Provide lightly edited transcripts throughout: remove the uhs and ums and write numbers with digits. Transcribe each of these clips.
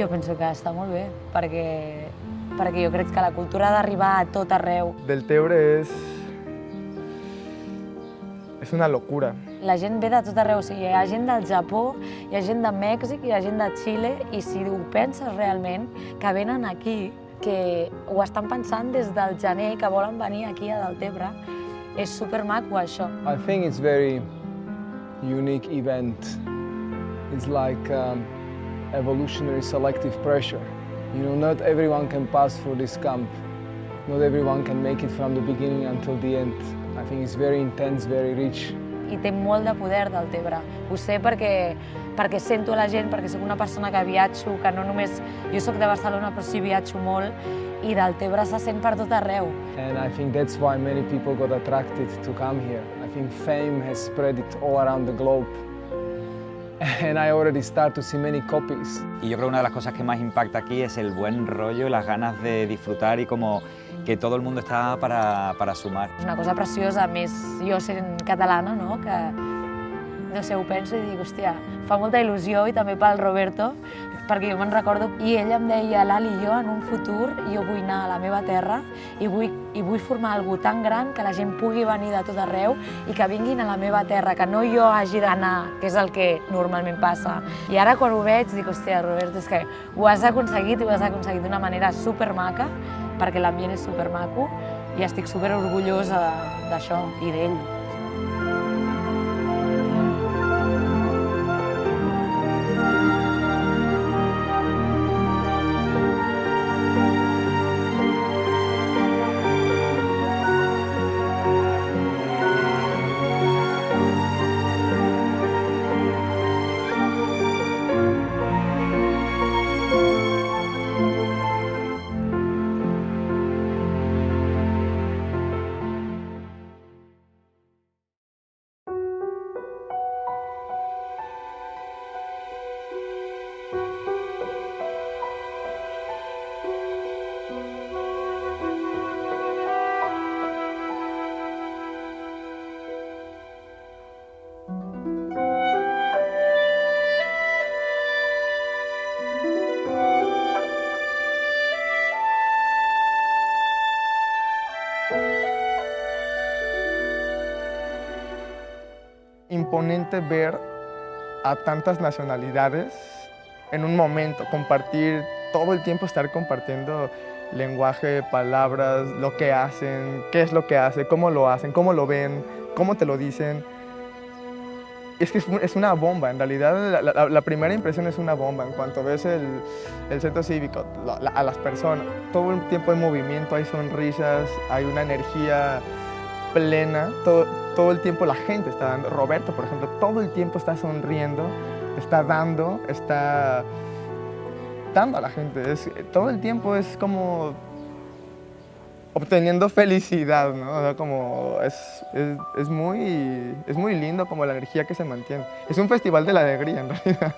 Jo penso que està molt bé, perquè jo crec que la cultura ha d'arribar a tot arreu. Deltebre és una locura. La gent ve de tot arreu, o sigui, hi ha gent del Japó, hi ha gent de Mèxic, hi ha gent de Xile, i si ho penses realment, que venen aquí, que ho estan pensant des del gener, que volen venir aquí a Deltebre, és supermaco això. I think it's very unique event. It's like evolutionary selective pressure. You know, not everyone can pass through this camp. Not everyone can make it from the beginning until the end. I think it's very intense, very rich. I té molt de poder Deltebre. Ho sé perquè sento a la gent, perquè soc una persona que viatjo, que no només... Jo soc de Barcelona, però sí viatjo molt, i Deltebre se sent per tot arreu. And I think that's why many people got attracted to come here. I think fame has spread it all around the globe. And I already start to see many copies. Y yo creo que una de las cosas que más impacta aquí es el buen rollo, las ganas de disfrutar y como que todo el mundo está para sumar. És una cosa preciosa, a més jo sent catalana, no? Que no sé, ho penso i dic, hòstia, fa molta il·lusió, i també pel Roberto, perquè jo me'n recordo, i ell em deia, Lali, jo en un futur jo vull anar a la meva terra i vull formar alguna tan gran que la gent pugui venir de tot arreu i que vinguin a la meva terra, que no jo hagi d'anar, que és el que normalment passa. I ara quan ho veig dic, hòstia, Roberto, és que ho has aconseguit i ho has aconseguit d'una manera supermaca, perquè l'ambient és supermaco i estic superorgullosa d'això i d'ell. Imponente ver a tantas nacionalidades en un momento, compartir, todo el tiempo estar compartiendo lenguaje, palabras, lo que hacen, qué es lo que hacen, cómo lo ven, cómo te lo dicen. Es que es una bomba, en realidad la primera impresión es una bomba. En cuanto ves el centro cívico, a las personas, todo el tiempo hay movimiento, hay sonrisas, hay una energía plena, todo el tiempo la gente está dando. Roberto, por ejemplo, todo el tiempo está sonriendo, está dando a la gente. Todo el tiempo es como obteniendo felicidad, ¿no? O sea, como es muy lindo como la energía que se mantiene. Es un festival de la alegría, en realidad.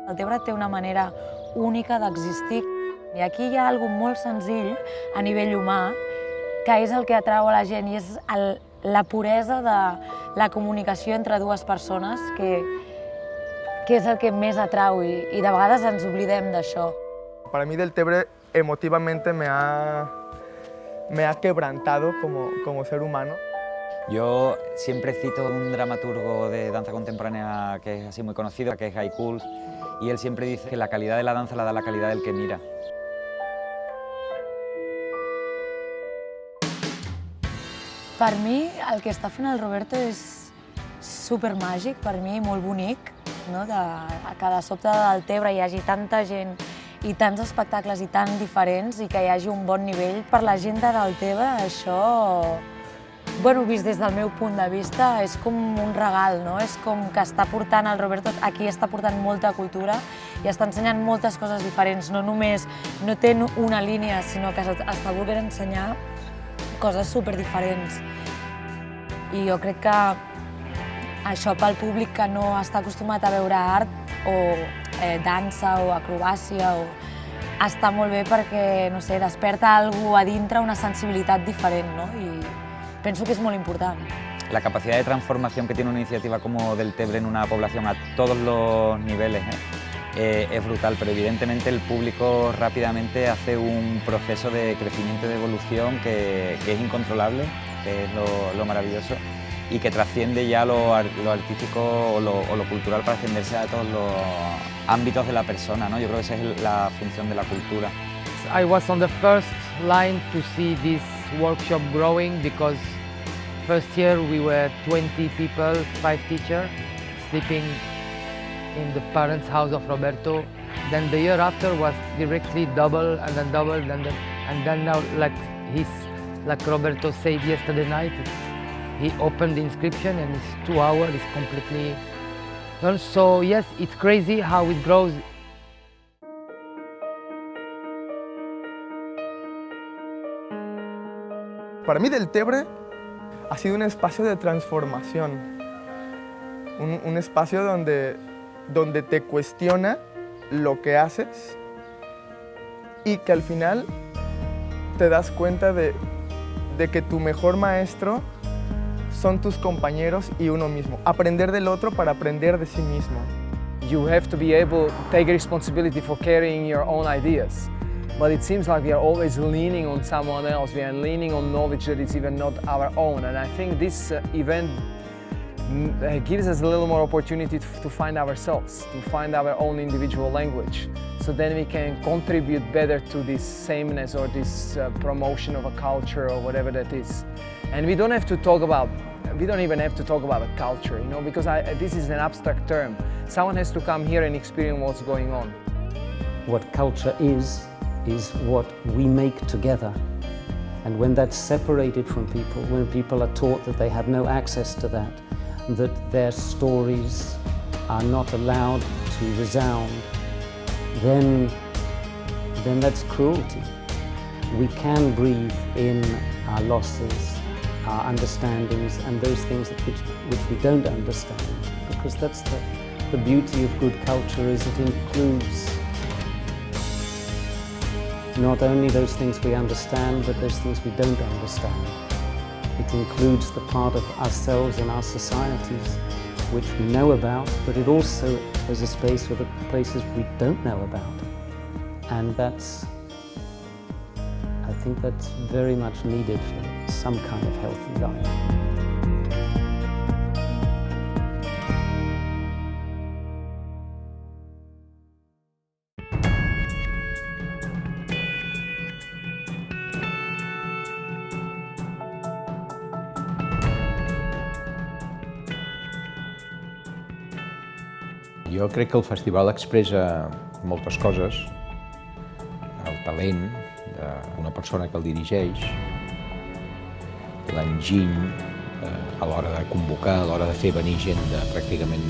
Deltebre té una manera única d'existir. I aquí hi ha alguna cosa molt senzill a nivell humà, que és el que atrau a la gent, i és la puresa de la comunicació entre dues persones, que és el que més atrau, i de vegades ens oblidem d'això. Para mí Deltebre emotivamente me ha quebrantado como ser humano. Yo siempre cito un dramaturgo de danza contemporánea que es así muy conocido, que es Guy Coles, y él siempre dice que la calidad de la danza la da la calidad del que mira. Per mi, el que està fent el Roberto és supermàgic, per mi, molt bonic, no? Que de sobte de Deltebre hi hagi tanta gent i tants espectacles i tan diferents, i que hi hagi un bon nivell. Per la gent de Deltebre, això, bueno, vist des del meu punt de vista, és com un regal, no? És com que està portant el Roberto, aquí està portant molta cultura, i està ensenyant moltes coses diferents, no té una línia, sinó que està volent ensenyar coses superdiferents. I jo crec que això pel públic que no està acostumat a veure art o dansa o acrobàcia està molt bé perquè, no sé, desperta algú a dintre, una sensibilitat diferent, no? I penso que es muy importante. La capacidad de transformación que tiene una iniciativa como Del Tebre en una población a todos los niveles es brutal, pero evidentemente el público rápidamente hace un proceso de crecimiento y de evolución que es incontrolable, que es lo maravilloso, y que trasciende ya lo artístico o lo cultural para extenderse a todos los ámbitos de la persona, ¿no? Yo creo que esa es la función de la cultura. I was on the first line to see this workshop growing because first year we were 20 people, 5 teachers, sleeping in the parents' house of Roberto. Then the year after was directly double and then double and then now like Roberto said yesterday night, he opened the inscription and it's 2 hours, it's completely done. So yes, it's crazy how it grows. Para mí Del Tebre ha sido un espacio de transformación, un espacio donde te cuestiona lo que haces y que al final te das cuenta de que tu mejor maestro son tus compañeros y uno mismo. Aprender del otro para aprender de sí mismo. You have to be able to take responsibility for carrying your own ideas. But it seems like we are always leaning on someone else, we are leaning on knowledge that is even not our own. And I think this event gives us a little more opportunity to find ourselves, to find our own individual language. So then we can contribute better to this sameness or this promotion of a culture or whatever that is. And we don't even have to talk about a culture, you know, because this is an abstract term. Someone has to come here and experience what's going on. What culture is what we make together. And when that's separated from people, when people are taught that they have no access to that their stories are not allowed to resound, then that's cruelty. We can breathe in our losses, our understandings, and those things which we don't understand, because that's the beauty of good culture is it includes not only those things we understand, but those things we don't understand. It includes the part of ourselves and our societies which we know about, but it also has a space for the places we don't know about. And I think that's very much needed for some kind of healthy life. Jo crec que el festival expressa moltes coses, el talent d'una persona que el dirigeix, l'enginy a l'hora de convocar, a l'hora de fer venir gent de pràcticament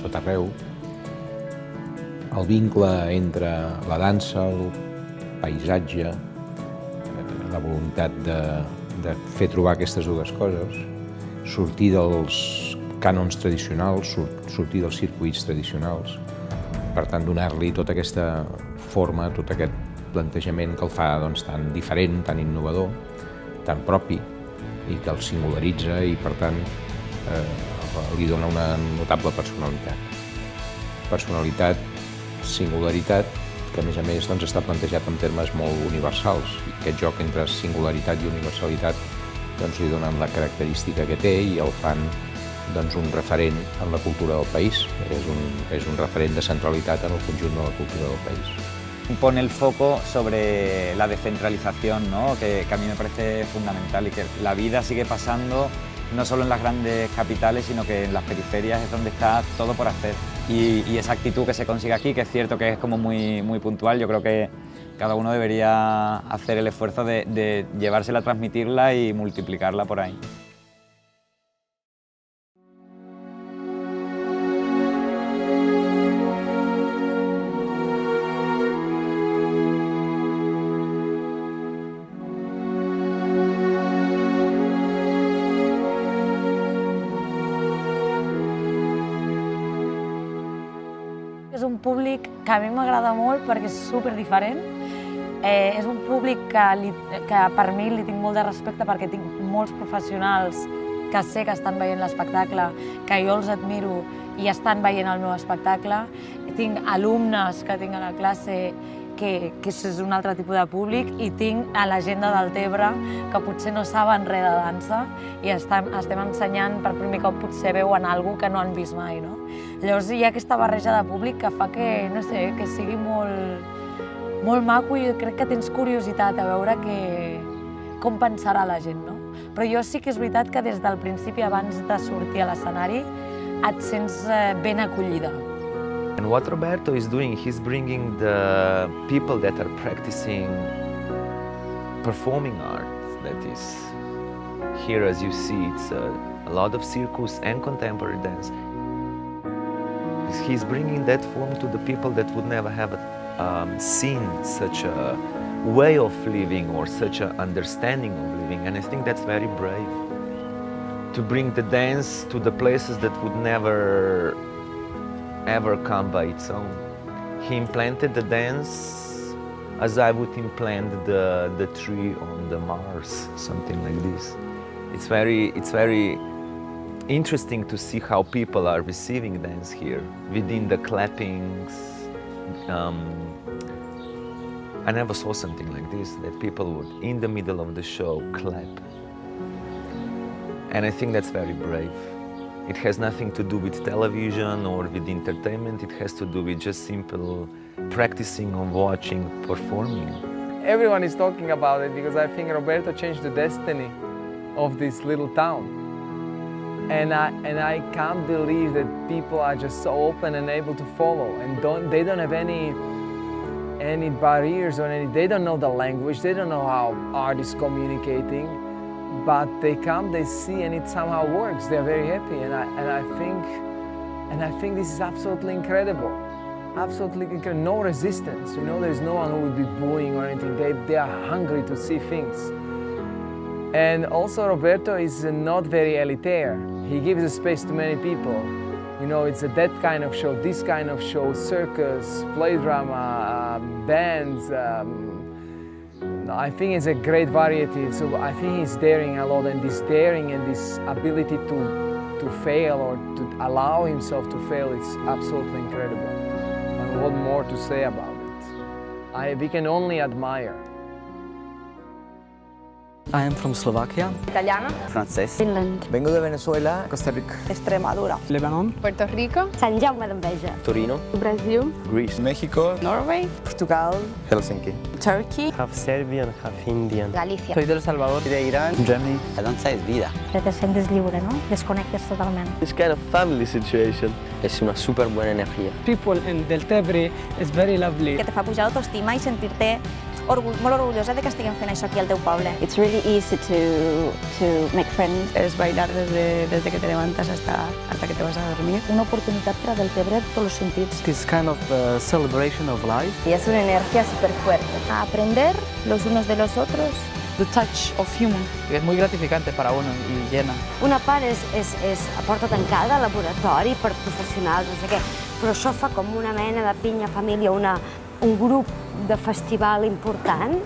tot arreu, el vincle entre la dansa, el paisatge, la voluntat de fer trobar aquestes dues coses, sortir dels cànons tradicionals, sortir dels circuits tradicionals, per tant donar-li tota aquesta forma, tot aquest plantejament que el fa tan diferent, tan innovador, tan propi i que el singularitza i per tant li dona una notable personalitat. Personalitat, singularitat, que a més està plantejat en termes molt universals i aquest joc entre singularitat i universalitat li donen la característica que té i el fan un referent en la cultura del país, és un referent de centralitat en el conjunt de la cultura del país. Pone el foco sobre la descentralización, ¿no? que a mí me parece fundamental y que la vida sigue pasando no solo en las grandes capitales, sino que en las periferias es donde está todo por hacer. Y esa actitud que se consigue aquí, que es cierto que es como muy puntual, yo creo que cada uno debería hacer el esfuerzo de llevársela, transmitirla y multiplicarla por ahí. és un públic que a mi m'agrada molt perquè és super diferent. És un públic que per mi li tinc molt de respecte perquè tinc molts professionals que sé que estan veient l'espectacle, que jo els admiro i estan veient el meu espectacle. Tinc alumnes que tinc a la classe que és un altre tipus de públic i tinc a la gent de Deltebre que potser no saben res de dansa i estem ensenyant per primer cop potser veuen alguna cosa que no han vist mai, no? Llavors hi ha aquesta barreja de públic que fa que, no sé, que sigui molt maco i jo crec que tens curiositat a veure com pensarà la gent, no? Però jo sí que és veritat que des del principi, abans de sortir a l'escenari, et sents ben acollida. And what Roberto is doing, he's bringing the people that are practicing performing art, that is here, as you see, it's a lot of circus and contemporary dance. He's bringing that form to the people that would never have seen such a way of living or such an understanding of living, and I think that's very brave. To bring the dance to the places that would never ever come by its own. He implanted the dance as I would implant the tree on the Mars, something like this. It's very interesting to see how people are receiving dance here, within the clappings. I never saw something like this, that people would, in the middle of the show, clap. And I think that's very brave. It has nothing to do with television or with entertainment. It has to do with just simple practicing of watching, performing. Everyone is talking about it because I think Roberto changed the destiny of this little town. And I can't believe that people are just so open and able to follow, and they don't have any barriers or they don't know the language, they don't know how art is communicating. But they come, they see, and it somehow works. They're very happy, and I think this is absolutely incredible. Absolutely incredible. No resistance. You know, there's no one who would be booing or anything. They are hungry to see things. And also, Roberto is not very elitaire. He gives a space to many people. You know, it's that kind of show, this kind of show, circus, play drama, bands. I think it's a great variety, so I think he's daring a lot, and this daring and this ability to fail or to allow himself to fail, it's absolutely incredible. And what more to say about it? We can only admire. I am from Slovakia. Italiana. Francès. Finland. Vengo de Venezuela. Costa Rica. Extremadura. Lebanon. Puerto Rico. Sant Jaume d'Enveja. Torino. Brasil. Greece. México. Norway. Portugal. Helsinki. Turkey. Half Serbian, half Indian. Galicia. Soy de El Salvador. De Irán. Germany. La dansa és vida. Te sentes lliure, no? Desconnectes totalment. It's kind of family situation. És una super buena energia. People in Deltebre is very lovely. Que te fa pujar l'autoestima i sentir-te molt orgullosa de que estiguem fent això aquí al teu poble. It's really easy to make friends. Es bailar desde que te levantas hasta que te vas a dormir. Una oportunitat per a Deltebre en tots els sentits. It's kind of a celebration of life. Y es una energía súper fuerte. A aprender los unos de los otros. The touch of human. Es muy gratificante para uno y llena. Una part és a porta tancada, laboratori per professionals, no sé què, però això fa com una mena de pinya família, un grup de festival important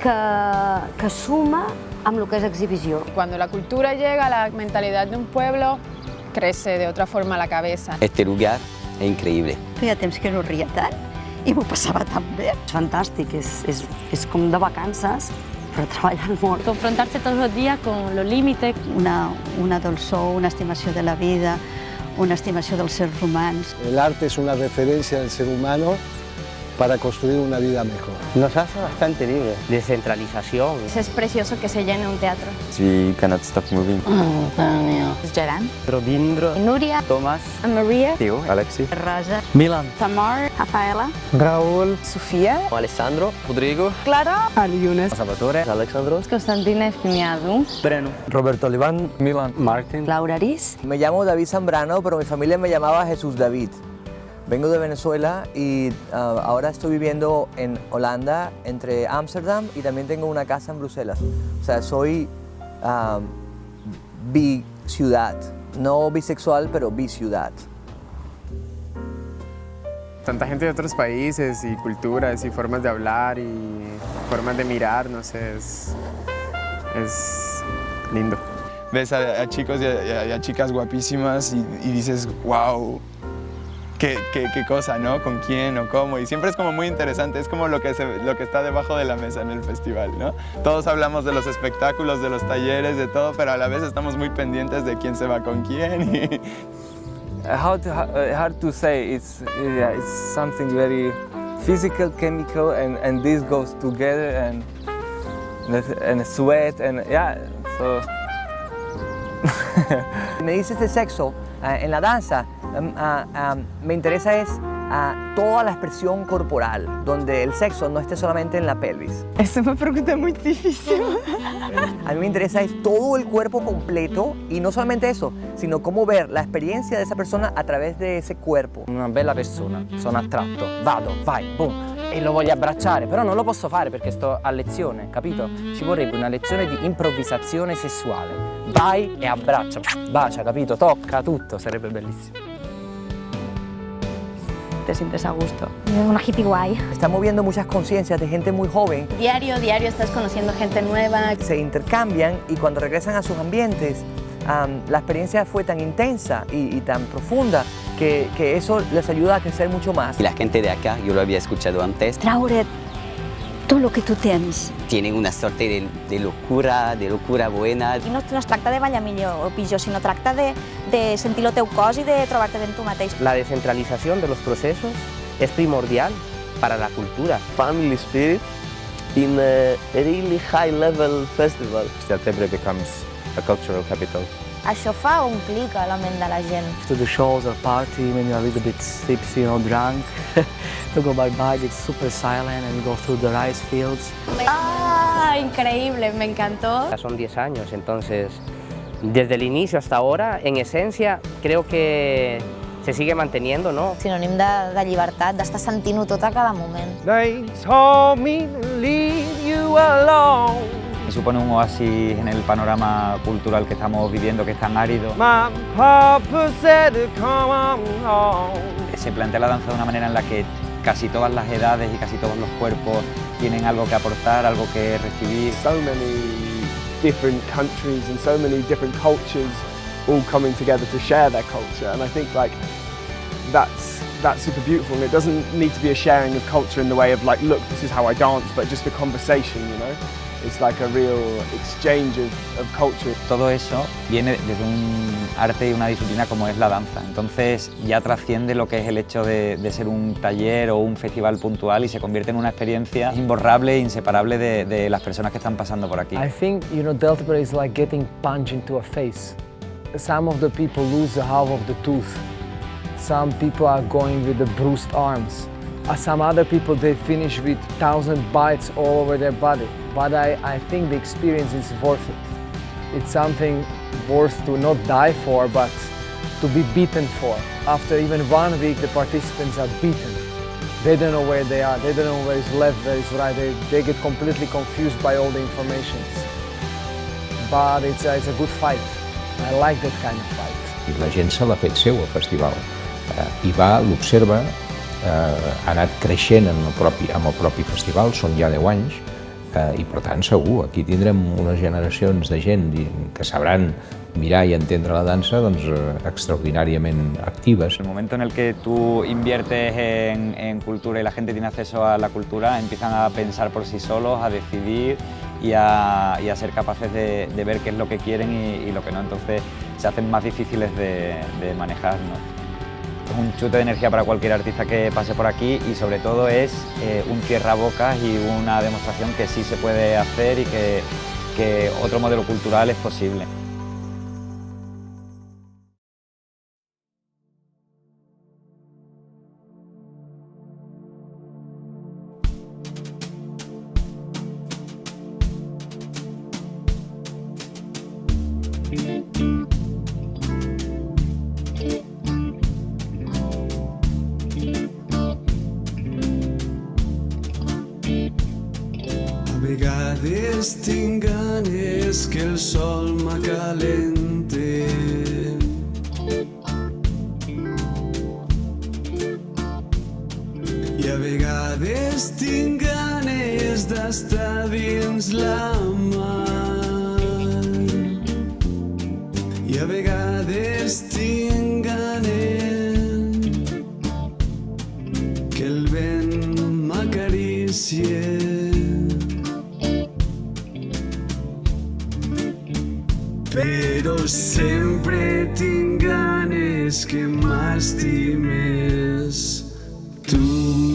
que suma amb el que és exhibició. Cuando la cultura llega a la mentalidad de un pueblo, crece de otra forma la cabeza. Este lugar és increïble. Feia temps que no ria tant i m'ho passava tan bé. És fantàstic, és com de vacances, però treballant molt. Confrontarse todos los días con los límites. Una dolçor, una estimació de la vida, una estimació dels sers humans. El arte es una referencia del ser humano para construir una vida mejor. Nos hace bastante libre. Descentralización. Es precioso que se llene un teatro. We cannot stop moving. Antonio. Geran. Robindro. Núria. Tomás. Maria. Theo. Alexi. Rosa. Milan. Tamar. Rafaela. Raúl. Sofía. Alessandro. Rodrigo. Clara. Ali Younes. Salvatore. Alexandros. Constantina Efimiadou. Breno. Roberto Oliván. Milan. Martin. Laura Arís. Me llamo David Zambrano, pero mi familia me llamaba Jesús David. Vengo de Venezuela y ahora estoy viviendo en Holanda, entre Ámsterdam, y también tengo una casa en Bruselas. O sea, soy bi-ciudad. No bisexual, pero bi-ciudad. Tanta gente de otros países y culturas y formas de hablar y formas de mirar, no sé, es lindo. Ves a chicos y a chicas guapísimas y dices, wow, qué cosa, ¿no? ¿Con quién o cómo? Y siempre es como muy interesante, es como lo que está debajo de la mesa en el festival, ¿no? Todos hablamos de los espectáculos, de los talleres, de todo, pero a la vez estamos muy pendientes de quién se va con quién. Hard to say, it's something very physical, chemical, and this goes together, and sweat, and yeah, so... Me dices de sexo, en la danza, me interesa es toda la expresión corporal, donde el sexo no esté solamente en la pelvis. Es una pregunta muy difícil. A mí me interesa es todo el cuerpo completo y no solamente eso, sino cómo ver la experiencia de esa persona a través de ese cuerpo. Una bella persona, sono attratto, vado, vai, boom, e lo voglio abbracciare, però non lo posso fare perché sto a lezione, capito? Ci vorrebbe una lezione di improvvisazione sessuale. Vai e abbraccia, bacia, capito? Tocca, tutto, sarebbe bellissimo. Te sientes a gusto. Una hippie guay. Está moviendo muchas conciencias de gente muy joven. Diario estás conociendo gente nueva. Se intercambian y cuando regresan a sus ambientes, la experiencia fue tan intensa y tan profunda que eso les ayuda a crecer mucho más. Y la gente de acá, yo lo había escuchado antes, Traure tot el que tu tens. tienen una suerte de locura buena. I no es tracta de ballar millor o pitjor, sinó tracta de sentir el teu cos i de trobar-te ben tu mateix. La descentralización de los procesos es primordial para la cultura. Family spirit in a really high level festival. Deltebre becomes a cultural capital. Això fa un clic a la ment de la gent. After the shows or party, when you're a little bit tipsy or drunk, to go by bike, it's super silent and go through the rice fields. ¡Ah! Increíble, me encantó. Ya son 10 años, entonces, desde el inicio hasta ahora, en esencia, creo que se sigue manteniendo, ¿no? Sinònim de llibertat, d'estar sentint-ho tot a cada moment. They told me to leave you alone. Y supone un oasis en el panorama cultural que estamos viviendo, que es tan árido. My papa said to come on home. Se plantea la danza de una manera en la que casi todas las edades y casi todos los cuerpos tienen algo que aportar, algo que recibir. So many different countries and so many different cultures all coming together to share their culture, and I think like that's super beautiful, and it doesn't need to be a sharing of culture in the way of like, look, this is how I dance, but just a conversation, you know? It's like a real exchange of culture. Todo eso viene desde un arte y una disciplina como es la danza. Entonces ya trasciende lo que es el hecho de ser un taller o un festival puntual y se convierte en una experiencia imborrable e inseparable de las personas que están pasando por aquí. I think, Deltebre is like getting punched into a face. Some of the people lose the half of the tooth. Some people are going with the bruised arms. Some other people, they finish with 1,000 bites all over their body. But I think the experience is worth it. It's something worth to not die for, but to be beaten for. After even 1 week, the participants are beaten. They don't know where they are. They don't know where is left, where is right. They get completely confused by all the information. But it's a good fight. I like that kind of fight. I la gent se l'ha fet seu, el festival. I va, l'observa, ha anat creixent amb el propi festival, són ja 10 anys, i per tant segur, aquí tindrem unes generacions de gent que sabran mirar y entender la danza extraordinariamente activas. En el momento en el que tú inviertes en cultura y la gente tiene acceso a la cultura, empiezan a pensar por sí solos, a decidir y a ser capaces de ver qué es lo que quieren y lo que no, entonces se hacen más difíciles de manejar, ¿no? Es un chute de energía para cualquier artista que pase por aquí y sobre todo es un cierrabocas y una demostración que sí se puede hacer y que otro modelo cultural es posible. A vegades tinc ganes que el sol m'acalente. a vegades tinc ganes d'estar dins la mar i a vegades tinc ganes que el vent m'acaricie. Però sempre tinc ganes que m'estimes tu.